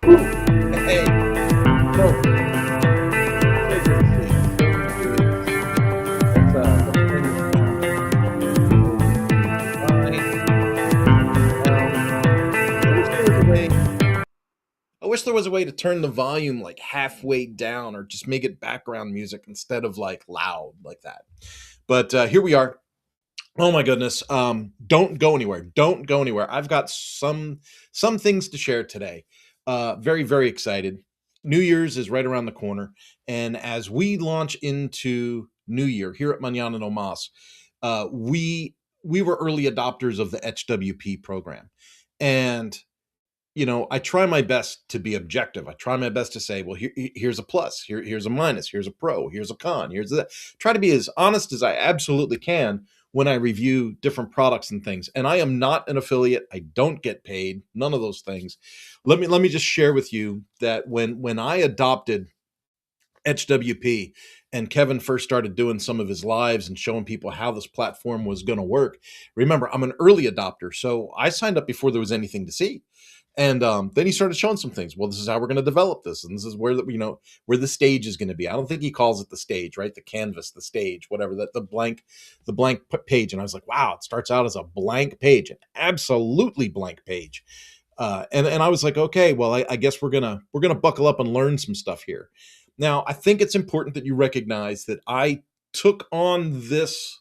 Hey, so hey, good to see you. Good to see you. Let's turn this around here. So now. I wish there was a way. I wish there was a way to turn the volume like halfway down, or just make it background music instead of like loud like that. But here we are. Oh my goodness. Don't go anywhere. Don't go anywhere. I've got some things to share today. Very, very excited. New Year's is right around the corner. And as we launch into New Year here at Manana No Mas, we were early adopters of the HWP program. And I try my best to be objective. I try my best to say, well, here's a plus, here's a minus, here's a pro, here's a con, here's that. Try to be as honest as I absolutely can when I review different products and things. And I am not an affiliate. I don't get paid. None of those things. Let me just share with you that when I adopted HWP and Kevin first started doing some of his lives and showing people how this platform was going to work. Remember, I'm an early adopter, so I signed up before there was anything to see. And then he started showing some things. Well, this is how we're going to develop this, and this is where the stage is going to be. I don't think he calls it the stage, right? The canvas, the stage, whatever. That the blank page. And I was like, wow, it starts out as a blank page, an absolutely blank page. And I was like, okay, well, I guess we're gonna buckle up and learn some stuff here. Now, I think it's important that you recognize that I took on this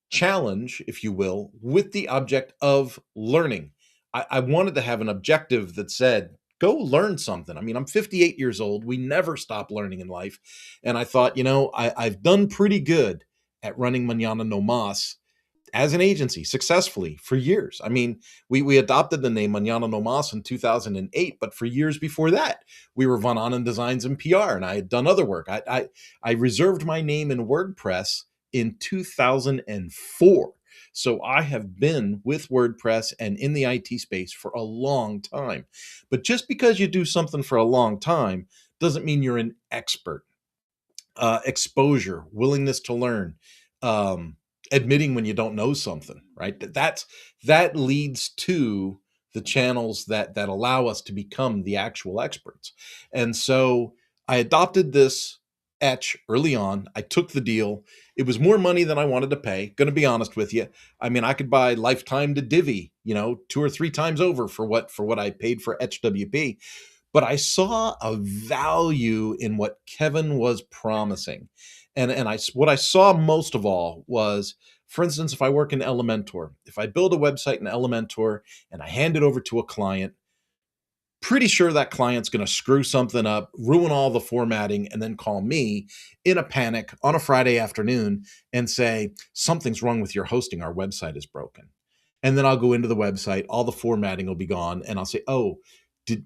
challenge, if you will, with the object of learning. I wanted to have an objective that said, go learn something. I mean, I'm 58 years old. We never stop learning in life. And I thought, I've done pretty good at running Manana No Mas as an agency successfully for years. I mean, we adopted the name Manana No Mas in 2008, but for years before that, we were Van Anen Designs and PR, and I had done other work. I reserved my name in WordPress in 2004. So I have been with WordPress and in the IT space for a long time. But just because you do something for a long time doesn't mean you're an expert. Exposure, willingness to learn, admitting when you don't know something, right? That leads to the channels that allow us to become the actual experts. And so I adopted this etch early on. I took the deal. It was more money than I wanted to pay. Going to be honest with you. I mean, I could buy lifetime to Divi, two or three times over for what I paid for HWP. But I saw a value in what Kevin was promising. And what I saw most of all was, for instance, if I work in Elementor, if I build a website in Elementor and I hand it over to a client, pretty sure that client's going to screw something up, ruin all the formatting, and then call me in a panic on a Friday afternoon and say, something's wrong with your hosting. Our website is broken. And then I'll go into the website, all the formatting will be gone, and I'll say, oh,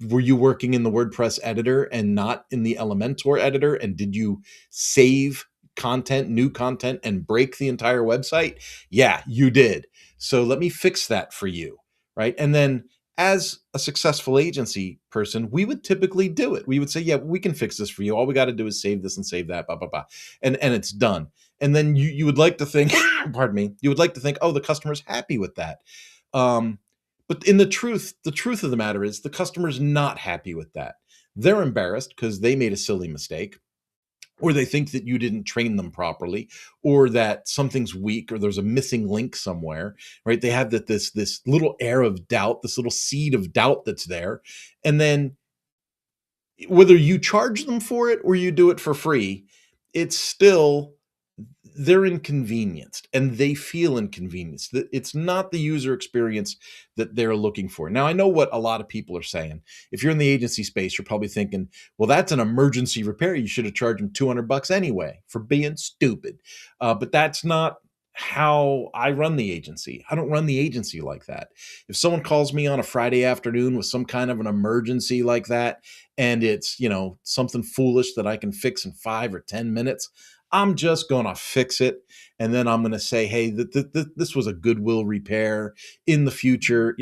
were you working in the WordPress editor and not in the Elementor editor? And did you save new content, and break the entire website? Yeah, you did. So let me fix that for you, right? And then as a successful agency person, we would typically do it. We would say, yeah, we can fix this for you. All we got to do is save this and save that, blah, blah, blah. And it's done. And then you would like to think, pardon me, you would like to think, oh, the customer's happy with that. But in the truth of the matter is the customer's not happy with that. They're embarrassed because they made a silly mistake, or they think that you didn't train them properly, or that something's weak, or there's a missing link somewhere, right? They have this little air of doubt, this little seed of doubt that's there. And then whether you charge them for it or you do it for free, it's still, they're inconvenienced and they feel inconvenienced. It's not the user experience that they're looking for. Now, I know what a lot of people are saying. If you're in the agency space, you're probably thinking, well, that's an emergency repair. You should have charged them $200 anyway for being stupid. But that's not how I run the agency. I don't run the agency like that. If someone calls me on a Friday afternoon with some kind of an emergency like that, and it's, something foolish that I can fix in 5 or 10 minutes, I'm just going to fix it. And then I'm going to say, hey, this was a goodwill repair. In the future,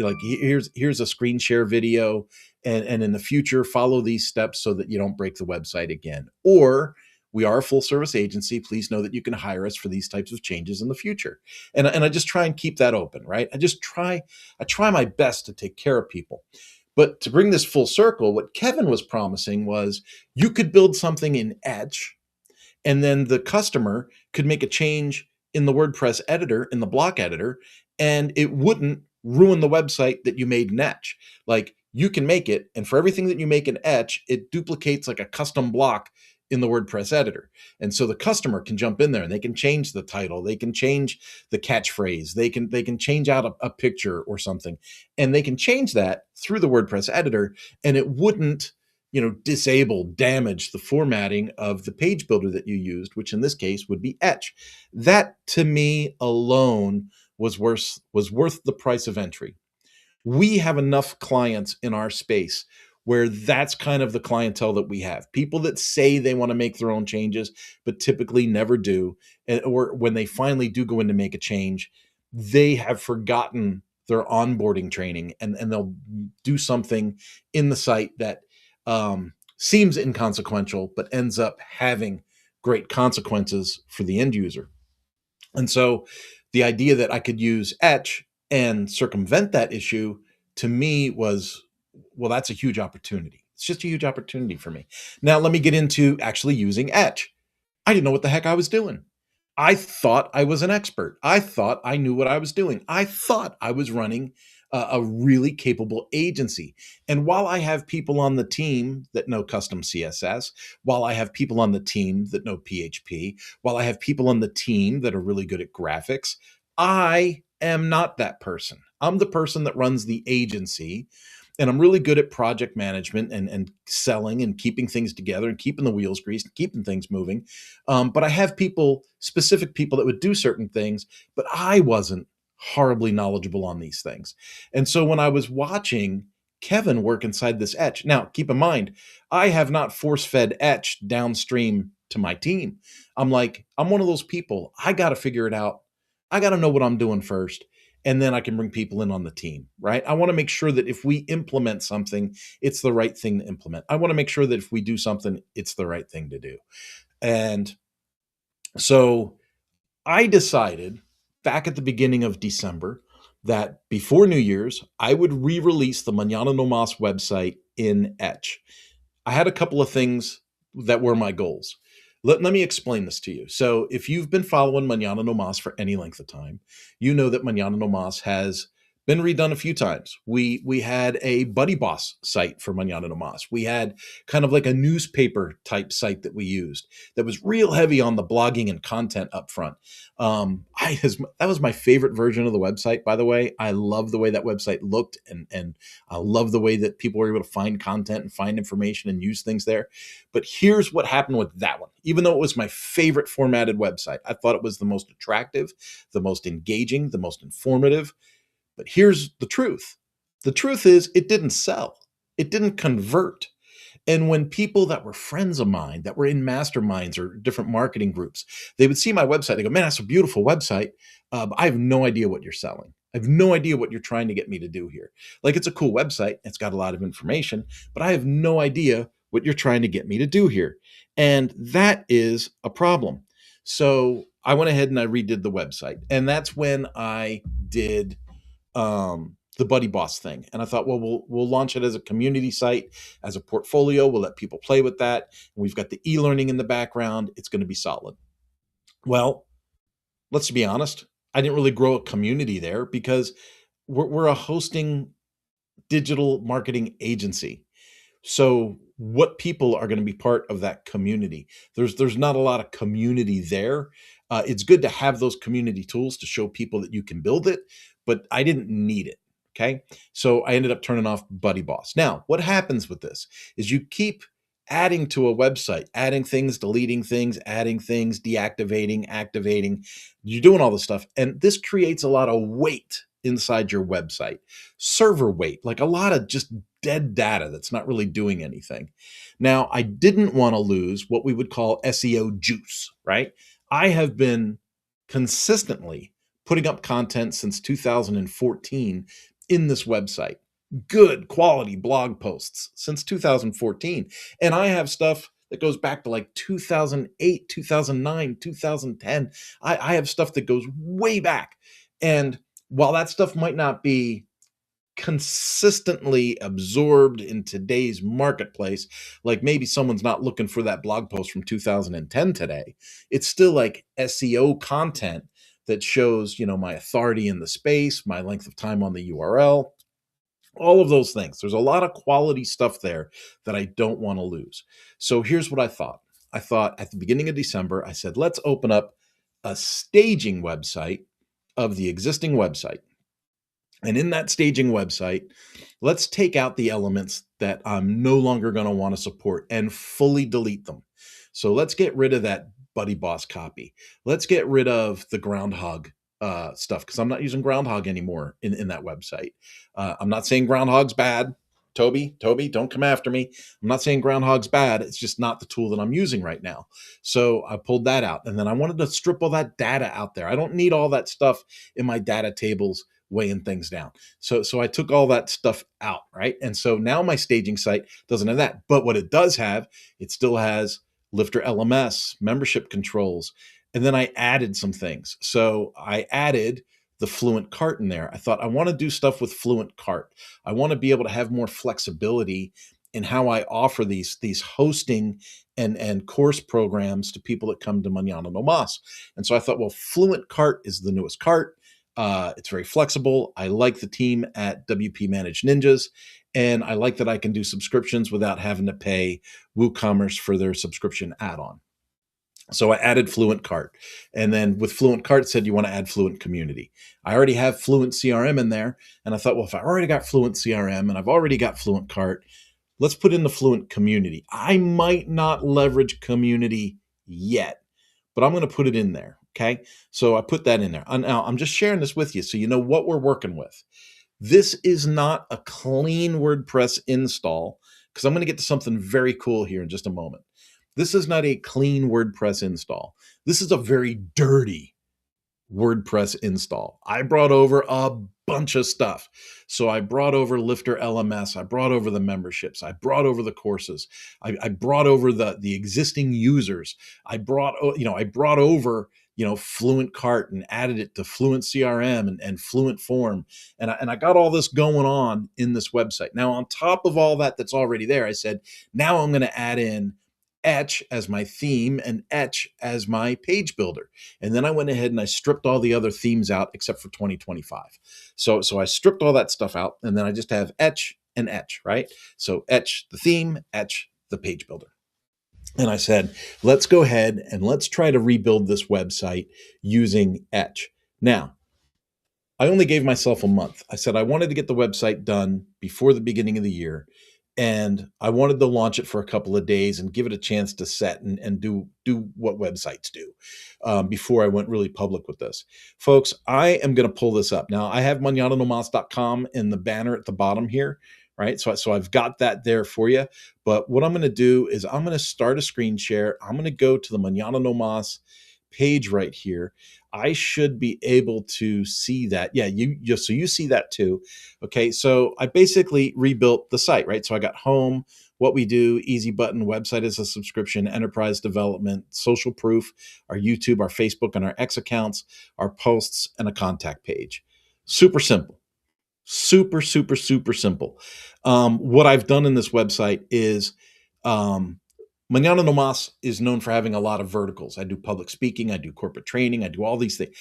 here's a screen share video. And in the future, follow these steps so that you don't break the website again. Or, we are a full service agency. Please know that you can hire us for these types of changes in the future. And I just try and keep that open, right? I try my best to take care of people. But to bring this full circle, what Kevin was promising was you could build something in Etch, and then the customer could make a change in the WordPress editor, in the block editor, and it wouldn't ruin the website that you made in Etch. Like, you can make it, and for everything that you make in Etch, it duplicates like a custom block in the WordPress editor. And so the customer can jump in there and they can change the title, they can change the catchphrase, they can change out a picture or something, and they can change that through the WordPress editor, and it wouldn't, disable, damage the formatting of the page builder that you used, which in this case would be Etch. That to me alone was worth the price of entry. We have enough clients in our space where that's kind of the clientele that we have. People that say they want to make their own changes, but typically never do. Or when they finally do go in to make a change, they have forgotten their onboarding training, and they'll do something in the site that seems inconsequential, but ends up having great consequences for the end user. And so the idea that I could use Etch and circumvent that issue, to me, was, well, that's a huge opportunity. It's just a huge opportunity for me. Now, let me get into actually using Etch. I didn't know what the heck I was doing. I thought I was an expert. I thought I knew what I was doing. I thought I was running a really capable agency. And while I have people on the team that know custom CSS, while I have people on the team that know PHP, while I have people on the team that are really good at graphics, I am not that person. I'm the person that runs the agency, and I'm really good at project management and selling and keeping things together and keeping the wheels greased and keeping things moving. But I have people, specific people that would do certain things, but I wasn't horribly knowledgeable on these things. And so when I was watching Kevin work inside this Etch, now keep in mind, I have not force fed Etch downstream to my team. I'm one of those people. I got to figure it out. I got to know what I'm doing first, and then I can bring people in on the team, right? I want to make sure that if we implement something, it's the right thing to implement. I want to make sure that if we do something, it's the right thing to do. And so I decided back at the beginning of December that before New Year's, I would re-release the Mañana No Mas website in Etch. I had a couple of things that were my goals. Let me explain this to you. So if you've been following Mañana No Mas for any length of time, you know that Mañana No Mas has been redone a few times. We had a Buddy Boss site for Mañana No Mas. We had kind of like a newspaper type site that we used that was real heavy on the blogging and content up front. That was my favorite version of the website, by the way. I love the way that website looked, and I love the way that people were able to find content and find information and use things there. But here's what happened with that one. Even though it was my favorite formatted website, I thought it was the most attractive, the most engaging, the most informative. But here's the truth. The truth is it didn't sell. It didn't convert. And when people that were friends of mine that were in masterminds or different marketing groups, they would see my website. They go, man, that's a beautiful website. I have no idea what you're selling. I have no idea what you're trying to get me to do here. Like, it's a cool website. It's got a lot of information, but I have no idea what you're trying to get me to do here. And that is a problem. So I went ahead and I redid the website. And that's when I did the Buddy Boss thing. And I thought, well, we'll launch it as a community site, as a portfolio. We'll let people play with that. We've got the e-learning in the background. It's going to be solid. Well, let's be honest. I didn't really grow a community there because we're a hosting digital marketing agency. So what people are going to be part of that community? There's not a lot of community there. It's good to have those community tools to show people that you can build it, but I didn't need it. Okay. So I ended up turning off Buddy Boss. Now, what happens with this is you keep adding to a website, adding things, deleting things, adding things, deactivating, activating. You're doing all this stuff. And this creates a lot of weight inside your website. Server weight, like a lot of just dead data that's not really doing anything. Now, I didn't want to lose what we would call SEO juice, right? I have been consistently putting up content since 2014 in this website. Good quality blog posts since 2014. And I have stuff that goes back to like 2008, 2009, 2010. I have stuff that goes way back. And while that stuff might not be consistently absorbed in today's marketplace, like maybe someone's not looking for that blog post from 2010 today. It's still like SEO content that shows, my authority in the space, my length of time on the URL, all of those things. There's a lot of quality stuff there that I don't want to lose. So here's what I thought. I thought at the beginning of December, I said, let's open up a staging website of the existing website. And in that staging website, let's take out the elements that I'm no longer going to want to support and fully delete them. So let's get rid of that Buddy Boss copy. Let's get rid of the Groundhog stuff, because I'm not using Groundhog anymore in that website. I'm not saying Groundhog's bad. Toby, don't come after me. I'm not saying Groundhog's bad. It's just not the tool that I'm using right now. So I pulled that out. And then I wanted to strip all that data out there. I don't need all that stuff in my data tables weighing things down. So I took all that stuff out, right? And so now my staging site doesn't have that. But what it does have, it still has Lifter LMS, membership controls. And then I added some things. So I added the Fluent Cart in there. I thought I want to do stuff with Fluent Cart. I want to be able to have more flexibility in how I offer these hosting and course programs to people that come to Mañana No Mas. And so I thought, well, Fluent Cart is the newest cart. It's very flexible. I like the team at WP Managed Ninjas, and I like that I can do subscriptions without having to pay WooCommerce for their subscription add-on. So I added Fluent Cart. And then with Fluent Cart, it said you want to add Fluent Community. I already have Fluent CRM in there. And I thought, well, if I already got Fluent CRM and I've already got Fluent Cart, let's put in the Fluent Community. I might not leverage Community yet, but I'm going to put it in there. Okay. So I put that in there. Now I'm just sharing this with you so you know what we're working with. This is not a clean WordPress install, because I'm going to get to something very cool here in just a moment. This is not a clean WordPress install. This is a very dirty WordPress install. I brought over a bunch of stuff. So I brought over Lifter LMS. I brought over the memberships. I brought over the courses. I brought over the existing users. I brought over Fluent Cart and added it to Fluent CRM and Fluent Form. And I got all this going on in this website. Now, on top of all that's already there, I said, now I'm going to add in Etch as my theme and Etch as my page builder. And then I went ahead and I stripped all the other themes out except for 2025. So I stripped all that stuff out, and then I just have Etch and Etch, right? So Etch the theme, Etch the page builder. And I said, let's go ahead and let's try to rebuild this website using Etch. Now, I only gave myself a month. I said I wanted to get the website done before the beginning of the year. And I wanted to launch it for a couple of days and give it a chance to set and do what websites do before I went really public with this. Folks, I am going to pull this up. Now, I have mañananomas.com in the banner at the bottom here, right? So I've got that there for you. But what I'm going to do is I'm going to start a screen share. I'm going to go to the Mañana No Mas page right here. I should be able to see that. Yeah, so you see that too. Okay, so I basically rebuilt the site, right? So I got home, what we do, easy button, website as a subscription, enterprise development, social proof, our YouTube, our Facebook, and our X accounts, our posts, and a contact page. Super simple. Super, super, super simple. What I've done in this website is Mañana No Mas is known for having a lot of verticals. I do public speaking, I do corporate training, I do all these things.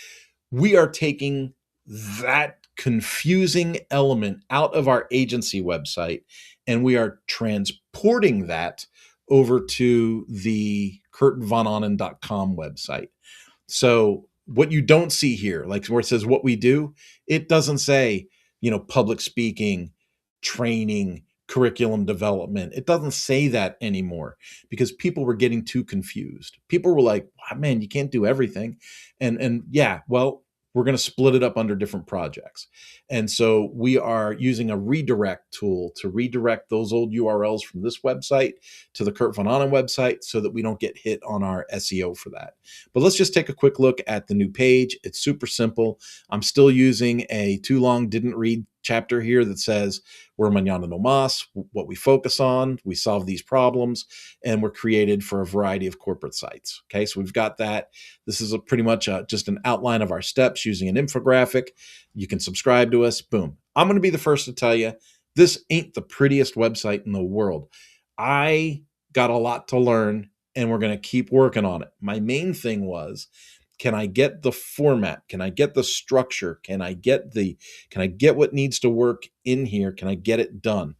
We are taking that confusing element out of our agency website, and we are transporting that over to the kurtvanonen.com website. So what you don't see here, like where it says what we do, it doesn't say, public speaking, training, curriculum development. It doesn't say that anymore because people were getting too confused. People were like, oh, man, you can't do everything. And yeah, well, we're going to split it up under different projects. And so we are using a redirect tool to redirect those old URLs from this website to the Kurt Von Ahnen website so that we don't get hit on our SEO for that. But let's just take a quick look at the new page. It's super simple. I'm still using a too long didn't read chapter here that says we're Mañana No Mas, what we focus on, we solve these problems, and we're created for a variety of corporate sites. Okay, so we've got that. This is pretty much just an outline of our steps using an infographic. You can subscribe to us. Boom. I'm going to be the first to tell you, this ain't the prettiest website in the world. I got a lot to learn, and we're going to keep working on it. My main thing was, can I get the format? Can I get the structure? Can I get what needs to work in here? Can I get it done?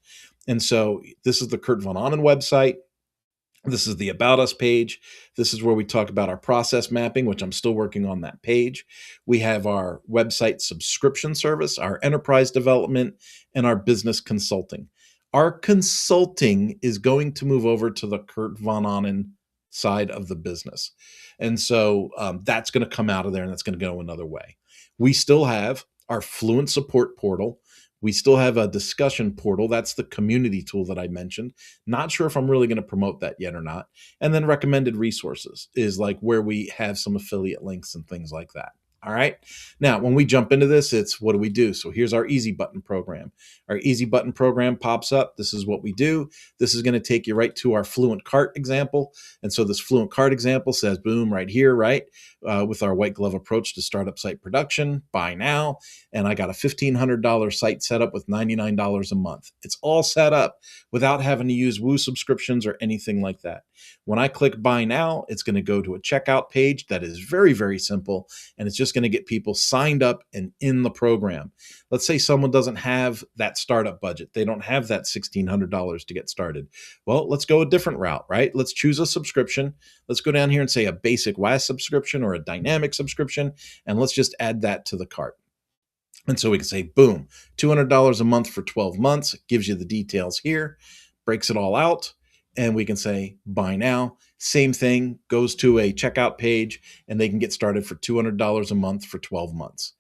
And so this is the Kurt Von Ahnen website. This is the About Us page. This is where we talk about our process mapping, which I'm still working on that page. We have our website subscription service, our enterprise development, and our business consulting. Our consulting is going to move over to the Kurt Von Ahnen side of the business. And so that's going to come out of there, and that's going to go another way. We still have our Fluent support portal. We still have a discussion portal. That's the community tool that I mentioned. Not sure if I'm really going to promote that yet or not. And then recommended resources is like where we have some affiliate links and things like that. All right. Now, when we jump into this, it's what do we do? So here's our Easy Button program. Our Easy Button program pops up. This is what we do. This is going to take you right to our Fluent Cart example. And so this Fluent Cart example says, boom, right here, right? With our white glove approach to startup site production, buy now. And I got a $1,500 site set up with $99 a month. It's all set up without having to use Woo subscriptions or anything like that. When I click buy now, it's going to go to a checkout page that is very, very simple. And it's just going to get people signed up and in the program. Let's say someone doesn't have that startup budget. They don't have that $1,600 to get started. Well, let's go a different route, right? Let's choose a subscription. Let's go down here and say a basic WAS subscription or a dynamic subscription, and let's just add that to the cart. And so we can say, boom, $200 a month for 12 months. It gives you the details here, breaks it all out, and we can say buy now. Same thing, goes to a checkout page, and they can get started for $200 a month for 12 months.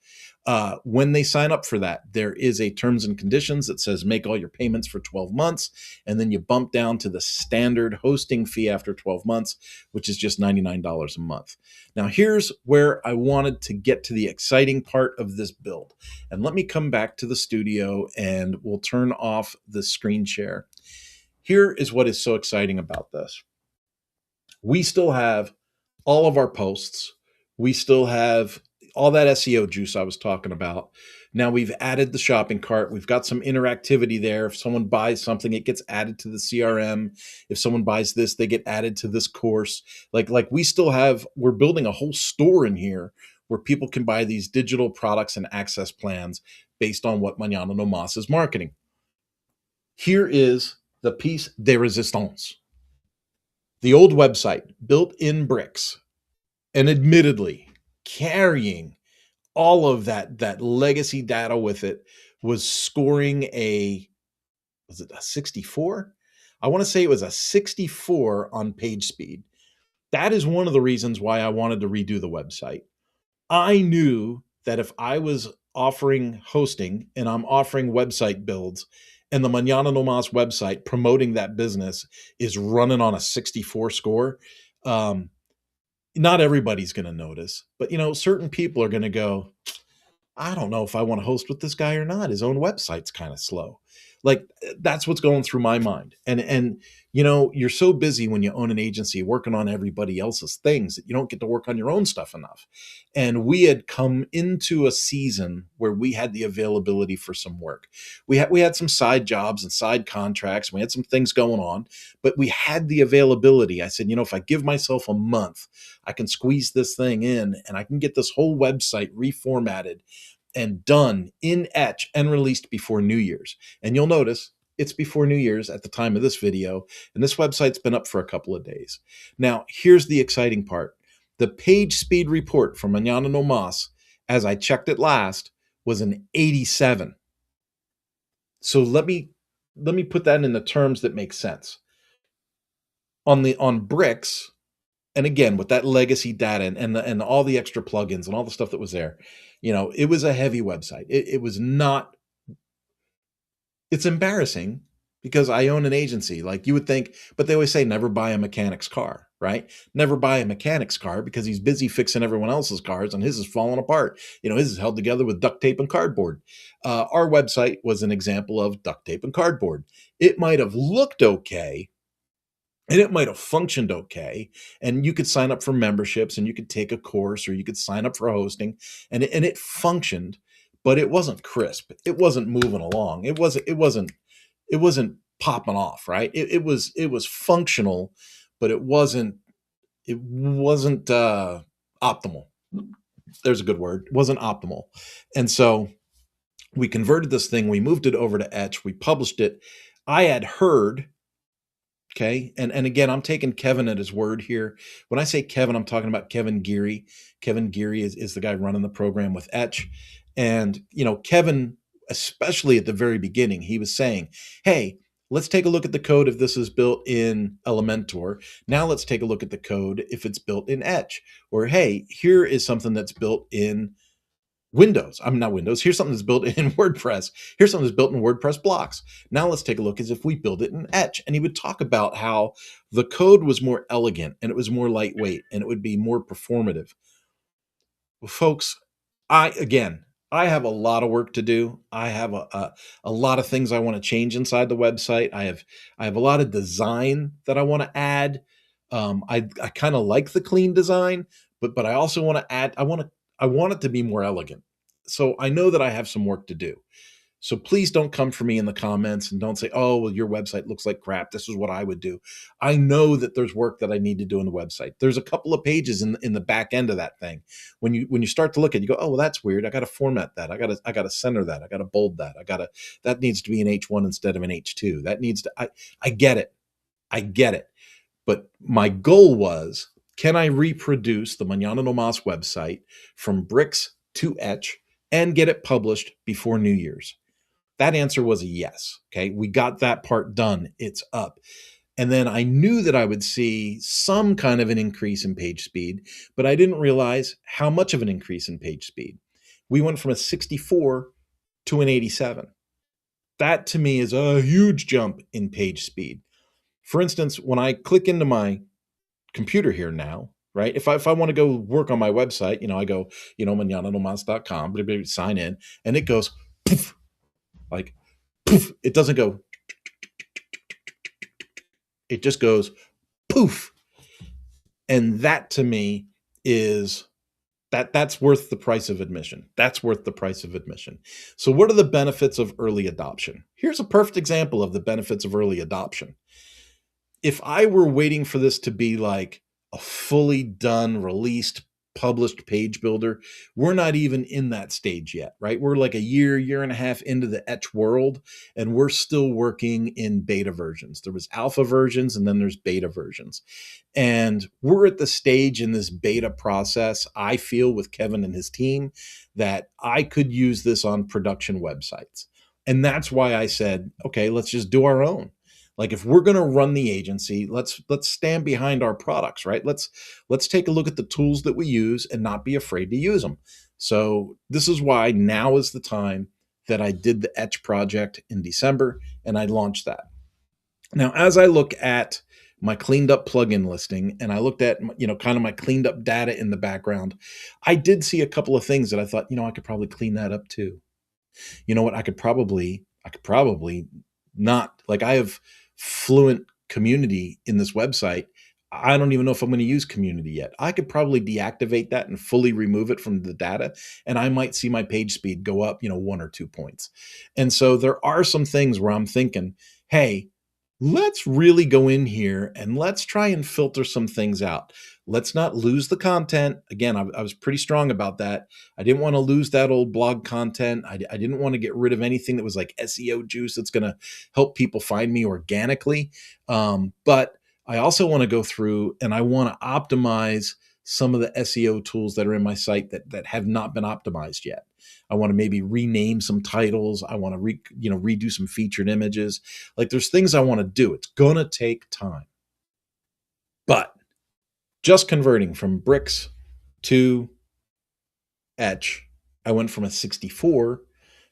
When they sign up for that, there is a terms and conditions that says make all your payments for 12 months, and then you bump down to the standard hosting fee after 12 months, which is just $99 a month. Now, here's where I wanted to get to the exciting part of this build. And let me come back to the studio, and we'll turn off the screen share. Here is what is so exciting about this. We still have all of our posts. We still have all that SEO juice I was talking about. Now we've added the shopping cart. We've got some interactivity there. If someone buys something, it gets added to the CRM. If someone buys this, they get added to this course. Like we still have, we're building a whole store in here where people can buy these digital products and access plans based on what Mañana No Mas is marketing. Here is the piece de resistance. The old website built in bricks and admittedly carrying all of that legacy data with it was scoring was it a 64? I want to say it was a 64 on page speed. That is one of the reasons why I wanted to redo the website. I knew that if I was offering hosting and I'm offering website builds and the Mañana No Mas website promoting that business is running on a 64 score, not everybody's going to notice, but certain people are going to go, I don't know if I want to host with this guy or not. His own website's kind of slow. Like that's what's going through my mind. And you're so busy when you own an agency working on everybody else's things that you don't get to work on your own stuff enough. And we had come into a season where we had the availability for some work. We had some side jobs and side contracts. We had some things going on, but we had the availability. I said, if I give myself a month, I can squeeze this thing in and I can get this whole website reformatted and done in etch and released before New Year's. And you'll notice it's before New Year's at the time of this video, and this website's been up for a couple of days. Now, here's the exciting part. The page speed report from Mañana No Mas, as I checked it last, was an 87. So let me put that in the terms that make sense. On bricks, and again, with that legacy data and all the extra plugins and all the stuff that was there, it was a heavy website. It was not, it's embarrassing because I own an agency. Like you would think, but they always say never buy a mechanic's car. right? Never buy a mechanic's car because he's busy fixing everyone else's cars and his is falling apart. His is held together with duct tape and cardboard. Our website was an example of duct tape and cardboard. It might have looked okay, and it might have functioned okay, and you could sign up for memberships, and you could take a course, or you could sign up for hosting, and it functioned, but it wasn't crisp. It wasn't moving along. It wasn't popping off, right? It was functional, but it wasn't optimal. There's a good word. It wasn't optimal. And so we converted this thing, we moved it over to Etch, we published it. I had heard, okay, and again, I'm taking Kevin at his word here. When I say Kevin, I'm talking about Kevin Geary. Kevin Geary is the guy running the program with Etch. And Kevin, especially at the very beginning, he was saying, hey, let's take a look at the code if this is built in Elementor. Now let's take a look at the code if it's built in Etch. Or hey, here is something that's built in Windows. I'm not Windows. Here's something that's built in WordPress. Here's something that's built in WordPress blocks. Now let's take a look as if we build it in Etch. And he would talk about how the code was more elegant and it was more lightweight and it would be more performative. Well, folks, I have a lot of work to do. I have a lot of things I want to change inside the website. I have a lot of design that I want to add. I kind of like the clean design, but I also want to add. I want it to be more elegant. So I know that I have some work to do. So please don't come for me in the comments and don't say, "Oh, well, your website looks like crap. This is what I would do." I know that there's work that I need to do in the website. There's a couple of pages in the back end of that thing. When you start to look at it, you go, "Oh, well, that's weird. I got to format that. I got to center that. I got to bold that. That needs to be an H1 instead of an H2. That needs to I get it. I get it." But my goal was, can I reproduce the Mañana No Mas website from bricks to Etch and get it published before New Year's? That answer was a yes. Okay. We got that part done. It's up. And then I knew that I would see some kind of an increase in page speed, but I didn't realize how much of an increase in page speed. We went from a 64 to an 87. That to me is a huge jump in page speed. For instance, when I click into my computer here now, right? If I want to go work on my website, I go, mañananomas.com, sign in, and it goes poof, like poof. It doesn't go, it just goes poof. And that to me is that's worth the price of admission. That's worth the price of admission. So what are the benefits of early adoption? Here's a perfect example of the benefits of early adoption. If I were waiting for this to be like a fully done, released, published page builder, we're not even in that stage yet, right? We're like a year and a half into the Etch world, and we're still working in beta versions. There was alpha versions, and then there's beta versions. And we're at the stage in this beta process, I feel, with Kevin and his team, that I could use this on production websites. And that's why I said, okay, let's just do our own. Like, if we're going to run the agency, let's stand behind our products, right? Let's take a look at the tools that we use and not be afraid to use them. So this is why now is the time that I did the Etch project in December, and I launched that. Now, as I look at my cleaned up plugin listing and I looked at, kind of my cleaned up data in the background, I did see a couple of things that I thought, I could probably clean that up too. You know what? I could probably not, like, I have fluent community in this website. I don't even know if I'm going to use community yet. I could probably deactivate that and fully remove it from the data, and I might see my page speed go up, 1 or 2 points. And so there are some things where I'm thinking, hey, let's really go in here and let's try and filter some things out. Let's not lose the content. Again, I was pretty strong about that. I didn't want to lose that old blog content. I didn't want to get rid of anything that was like SEO juice that's going to help people find me organically. But I also want to go through and I want to optimize some of the SEO tools that are in my site that have not been optimized yet. I want to maybe rename some titles. I want to redo some featured images. Like, there's things I want to do. It's going to take time. But just converting from bricks to Etch, I went from a 64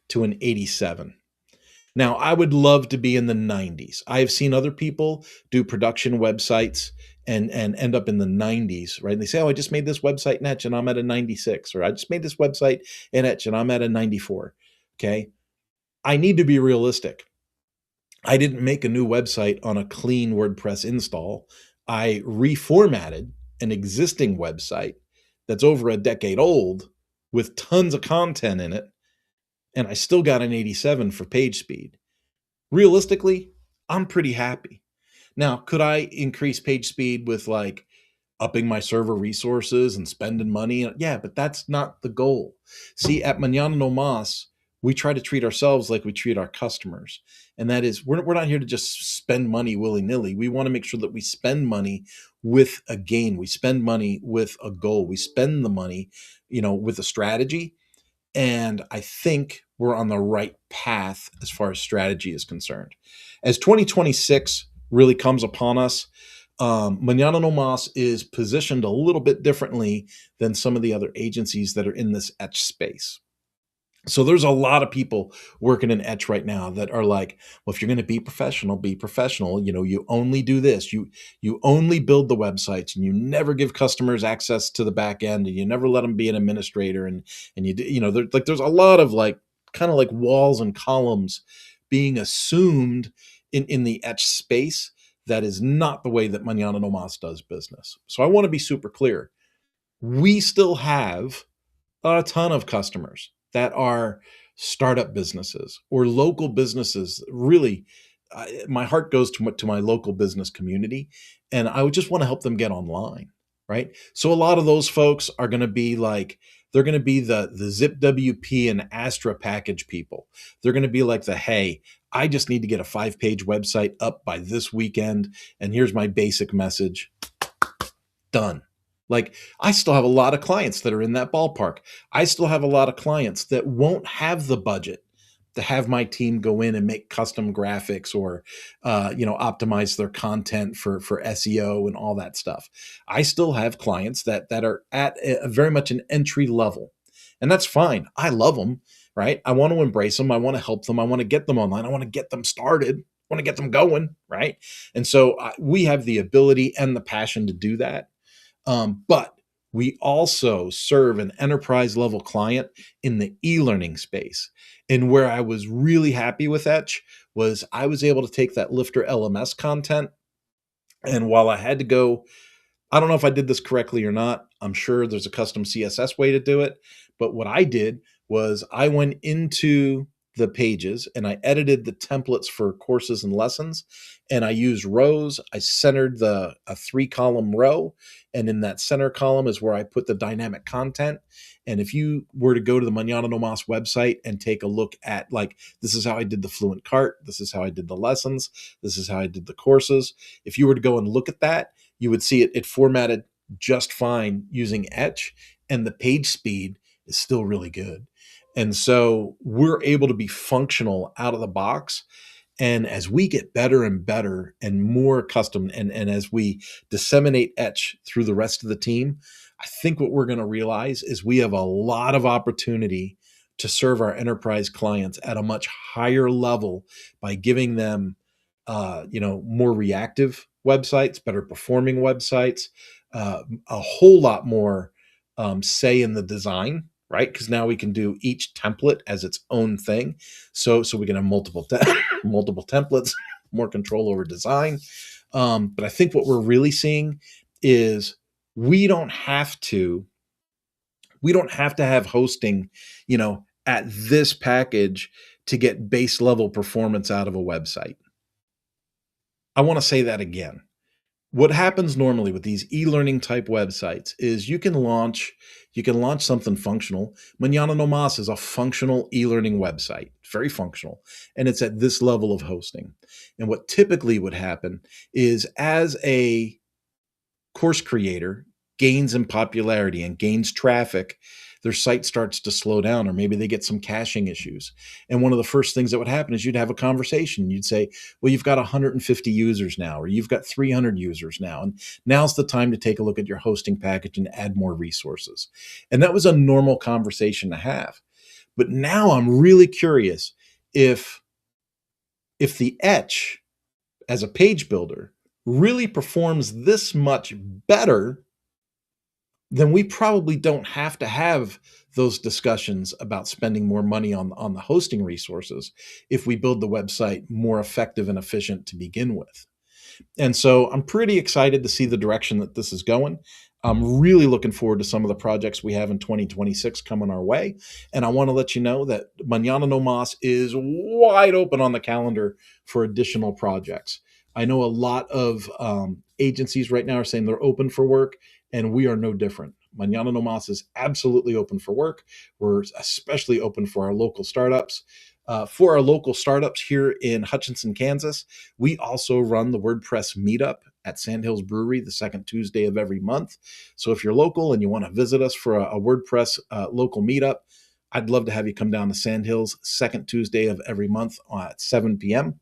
to an 87. Now, I would love to be in the 90s. I have seen other people do production websites and end up in the 90s, right? And they say, oh, I just made this website in Etch and I'm at a 96, or I just made this website in Etch and I'm at a 94. Okay. I need to be realistic. I didn't make a new website on a clean WordPress install. I reformatted an existing website that's over a decade old with tons of content in it, and I still got an 87 for page speed. Realistically, I'm pretty happy. Now, could I increase page speed with like upping my server resources and spending money? Yeah, but that's not the goal. See, at Manana No Mas, we try to treat ourselves like we treat our customers. And that is, we're not here to just spend money willy nilly. We want to make sure that we spend money with a gain. We spend money with a goal. We spend the money, with a strategy. And I think we're on the right path as far as strategy is concerned. As 2026 really comes upon us, Manana No Mas is positioned a little bit differently than some of the other agencies that are in this etch space. So there's a lot of people working in etch right now that are like, well, if you're going to be professional, be professional. You only do this. You only build the websites, and you never give customers access to the back end, and you never let them be an administrator. And there's a lot of like kind of like walls and columns being assumed in the etch space. That is not the way that Manana No Mas does business. So I want to be super clear. We still have a ton of customers that are startup businesses or local businesses. Really, my heart goes to my local business community, and I would just want to help them get online, right? So a lot of those folks are going to be like, they're going to be the ZipWP and Astra package people. They're going to be like hey, I just need to get a 5-page website up by this weekend, and here's my basic message. Done. Like, I still have a lot of clients that are in that ballpark. I still have a lot of clients that won't have the budget to have my team go in and make custom graphics or, optimize their content for SEO and all that stuff. I still have clients that are at very much an entry level, and that's fine. I love them, right? I want to embrace them. I want to help them. I want to get them online. I want to get them started. I want to get them going, right? And so we have the ability and the passion to do that. But we also serve an enterprise level client in the e-learning space. And where I was really happy with Etch was I was able to take that Lifter LMS content. And while I had to go, I don't know if I did this correctly or not. I'm sure there's a custom CSS way to do it. But what I did was I went into the pages and I edited the templates for courses and lessons, and I used rows. I centered a 3-column row, and in that center column is where I put the dynamic content. And if you were to go to the Manana No Mas website and take a look at, like, this is how I did the Fluent Cart, this is how I did the lessons, this is how I did the courses. If you were to go and look at that, you would see it formatted just fine using Etch, and the page speed is still really good. And so we're able to be functional out of the box. And as we get better and better and more custom, and as we disseminate Etch through the rest of the team, I think what we're going to realize is we have a lot of opportunity to serve our enterprise clients at a much higher level by giving them, more reactive websites, better performing websites, a whole lot more say in the design, right? Because now we can do each template as its own thing. So we can have multiple multiple templates, more control over design. But I think what we're really seeing is we don't have to have hosting, at this package to get base level performance out of a website. I want to say that again. What happens normally with these e-learning type websites is you can launch something functional. Manana No Mas is a functional e-learning website, very functional, and it's at this level of hosting. And what typically would happen is, as a course creator gains in popularity and gains traffic, their site starts to slow down, or maybe they get some caching issues. And one of the first things that would happen is you'd have a conversation. You'd say, well, you've got 150 users now, or you've got 300 users now. And now's the time to take a look at your hosting package and add more resources. And that was a normal conversation to have. But now I'm really curious if the Etch as a page builder really performs this much better, then we probably don't have to have those discussions about spending more money on the hosting resources if we build the website more effective and efficient to begin with. And so I'm pretty excited to see the direction that this is going. I'm really looking forward to some of the projects we have in 2026 coming our way. And I want to let you know that Manana No Mas is wide open on the calendar for additional projects. I know a lot of agencies right now are saying they're open for work, and we are no different. Manana No Mas is absolutely open for work. We're especially open for our local startups. For our local startups here in Hutchinson, Kansas, we also run the WordPress meetup at Sandhills Brewery the second Tuesday of every month. So if you're local and you want to visit us for a WordPress local meetup, I'd love to have you come down to Sandhills second Tuesday of every month at 7 p.m.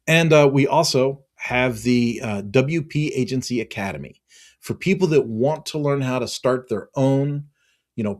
And we also have the WP Agency Academy for people that want to learn how to start their own,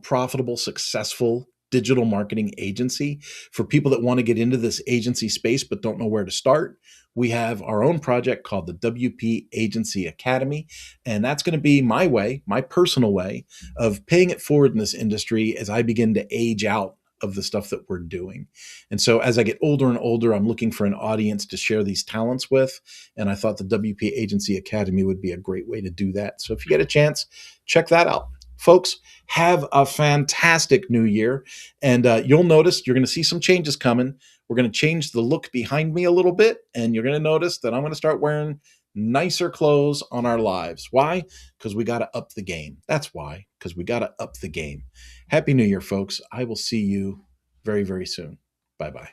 profitable, successful digital marketing agency. For people that want to get into this agency space but don't know where to start, we have our own project called the WP Agency Academy. And that's going to be my way, my personal way of paying it forward in this industry as I begin to age out of the stuff that we're doing. And so as I get older and older, I'm looking for an audience to share these talents with. And I thought the WP Agency Academy would be a great way to do that. So if you get a chance, check that out. Folks, have a fantastic new year. And you'll notice you're going to see some changes coming. We're going to change the look behind me a little bit. And you're going to notice that I'm going to start wearing nicer clothes on our lives. Why? Because we got to up the game. That's why, because we got to up the game. Happy New Year, folks. I will see you very, very soon. Bye bye.